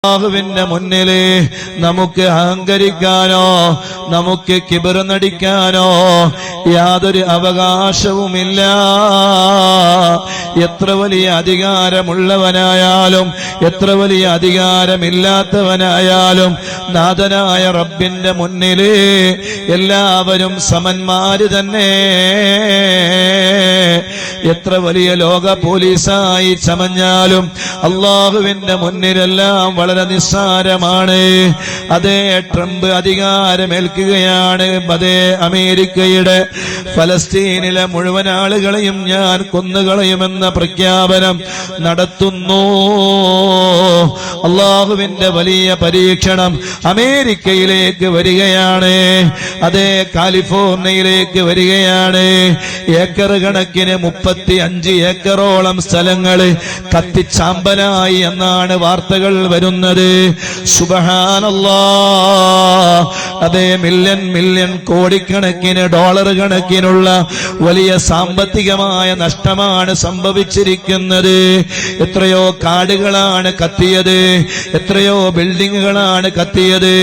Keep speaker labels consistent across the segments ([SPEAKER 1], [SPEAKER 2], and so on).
[SPEAKER 1] അല്ലാഹുവിന്റെ മുന്നില് നമുക്ക് അഹങ്കരിക്കാനോ നമുക്ക് കിബർ നടിക്കാനോ യാതൊരു അവകാശവുമില്ല. എത്ര വലിയ അധികാരമുള്ളവനായാലും എത്ര വലിയ അധികാരമില്ലാത്തവനായാലും നാഥനായ റബ്ബിന്റെ മുന്നില് എല്ലാവരും സമന്മാര് തന്നെ. എത്ര വലിയ ലോക പോലീസായി ചമഞ്ഞാലും അല്ലാഹുവിന്റെ മുന്നിലെല്ലാം വളരെ നിസ്സാരമാണ്. അതേ ട്രംപ് അധികാരമേൽക്കുകയാണ്. അതേ അമേരിക്കയുടെ ഫലസ്തീനിലെ മുഴുവൻ ആളുകളെയും ഞാൻ കൊന്നുകളയുമെന്ന പ്രഖ്യാപനം നടത്തുന്നു. അല്ലാഹുവിന്റെ വലിയ പരീക്ഷണം അമേരിക്കയിലേക്ക് വരികയാണ്. അതേ കാലിഫോർണിയയിലേക്ക് വരികയാണ്. ഏക്കർ കണക്കിന് 35 ഏക്കറോളം സ്ഥലങ്ങൾ കത്തിച്ചാമ്പലായി എന്നാണ് വാർത്തകൾ വരുന്നത്. സുബ്ഹാനല്ലാഹ്. അതേ മില്യൺ കോടിക്കണക്കിന് ഡോളർ കണക്കിനുള്ള വലിയ സാമ്പത്തികമായ നഷ്ടമാണ് സംഭവിച്ചിരിക്കുന്നത്. എത്രയോ കാടുകളാണ് കത്തിയത്, എത്രയോ ബിൽഡിങ്ങുകളാണ് കത്തിയത്,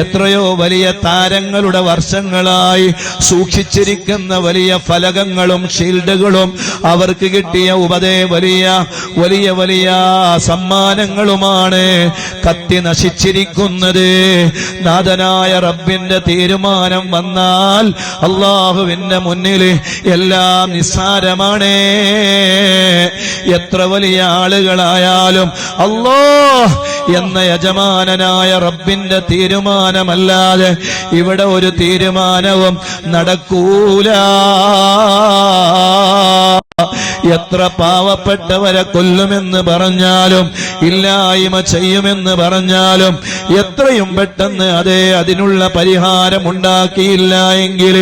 [SPEAKER 1] എത്രയോ വലിയ താരങ്ങളുടെ വർഷങ്ങളായി സൂക്ഷിച്ചിരിക്കുന്ന വലിയ ഫലകങ്ങളും ഷീൽഡുകളും അവർക്ക് കിട്ടിയ വലിയ വലിയ സമ്മാനങ്ങളുമാണ് കത്തി നശിച്ചിരിക്കുന്നത്. നാഥനായ റബ്ബിന്റെ തീരുമാനം വന്നാൽ അല്ലാഹുവിന്റെ മുന്നിൽ എല്ലാം നിസ്സാരമാണ്. എത്ര വലിയ ആളുകളായാലും അല്ലാഹ് എന്ന യജമാനനായ റബ്ബിന്റെ തീരുമാനമല്ലാതെ ഇവിടെ ഒരു തീരുമാനവും നടക്കൂല. എത്ര പാവപ്പെട്ടവരെ കൊല്ലുമെന്ന് പറഞ്ഞാലും ഇല്ലായ്മ ചെയ്യുമെന്ന് പറഞ്ഞാലും എത്രയും പെട്ടെന്ന് അതിനുള്ള പരിഹാരമുണ്ടാക്കിയില്ല എങ്കിൽ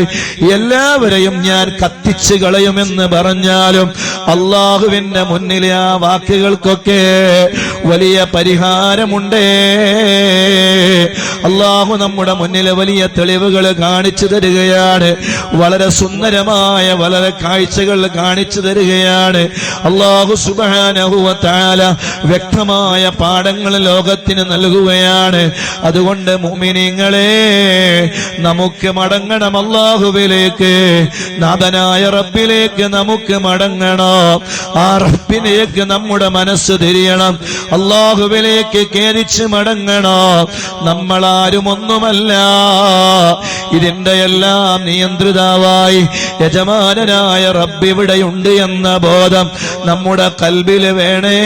[SPEAKER 1] എല്ലാവരെയും ഞാൻ കത്തിച്ചു കളയുമെന്ന് പറഞ്ഞാലും അല്ലാഹുവിന്റെ മുന്നിലെ ആ വാക്കുകൾക്കൊക്കെ വലിയ പരിഹാരമുണ്ടേ. അല്ലാഹു നമ്മുടെ മുന്നിലെ വലിയ തെളിവുകൾ കാണിച്ചു തരികയാണ്. വളരെ സുന്ദരമായ വളരെ കാഴ്ചകൾ കാണിച്ചു തരികയാണ്. അല്ലാഹു സുബ്ഹാനഹു വ തആല വ്യക്തമായ പാഠങ്ങൾ ലോകത്തിന് നൽകുകയാണ്. അതുകൊണ്ട് മുഅ്മിനീങ്ങളെ, നമുക്ക് മടങ്ങണം അല്ലാഹുവിലേക്ക്, നാഥനായ റബ്ബിലേക്ക് നമുക്ക് മടങ്ങണം. ആ റബ്ബിലേക്ക് നമ്മുടെ മനസ്സ് തിരിയണം. അല്ലാഹുവിലേക്ക് ഖേദിച്ച് മടങ്ങണം. നമ്മളാരും ഒന്നുമല്ല. ഇതിന്റെ എല്ലാം നിയന്ത്രിതാവായി യജമാനനായ റബ്ബ് ഇവിടെയുണ്ട് എന്ന ബോധം നമ്മുടെ ഖൽബിൽ വേണേ.